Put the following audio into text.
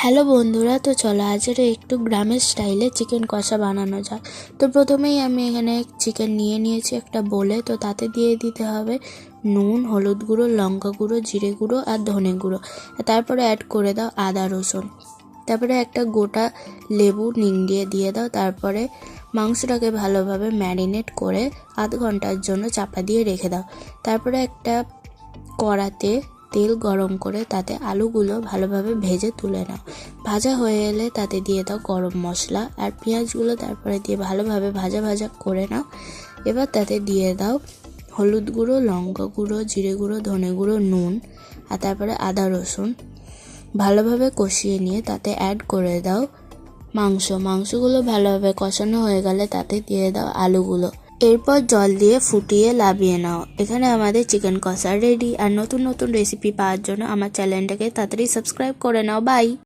Hello বন্ধুরা, তো চলো আজের একটু গ্রামের স্টাইলে চিকেন কষা বানানো যাক। তো প্রথমেই আমি এখানে চিকেন নিয়েছি একটা বোলে। তো তাতে দিয়ে দিতে হবে নুন, হলুদ গুঁড়ো, লঙ্কা গুঁড়ো, জিরে গুঁড়ো আর ধনে গুঁড়ো। তারপরে অ্যাড করে দাও আদা রসুন। তারপরে একটা গোটা লেবু নিংড়িয়ে দিয়ে দাও। তারপরে মাংসটাকে ভালোভাবে ম্যারিনেট করে আধ ঘন্টার জন্য চাপা দিয়ে রেখে দাও। তারপরে একটা কড়াতে তেল গরম করে তাতে আলুগুলো ভালোভাবে ভেজে তুলে নাও। ভাজা হয়ে এলে তাতে দিয়ে দাও গরম মশলা আর পেঁয়াজগুলো, তারপরে দিয়ে ভালোভাবে ভাজা করে নাও। এবার তাতে দিয়ে দাও হলুদ গুঁড়ো, লঙ্কা গুঁড়ো, জিরে গুঁড়ো, ধনে গুঁড়ো, নুন আর তারপরে আদা রসুন ভালোভাবে কষিয়ে নিয়ে তাতে অ্যাড করে দাও মাংসগুলো ভালোভাবে কষানো হয়ে গেলে তাতে দিয়ে দাও আলুগুলো। এরপর জল দিয়ে ফুটিয়ে নামিয়ে নাও। এখানে আমাদের চিকেন কষা রেডি। আর নতুন রেসিপি পাওয়ার জন্য আমার চ্যানেলটাকে তাড়াতাড়ি সাবস্ক্রাইব করে নাও। বাই।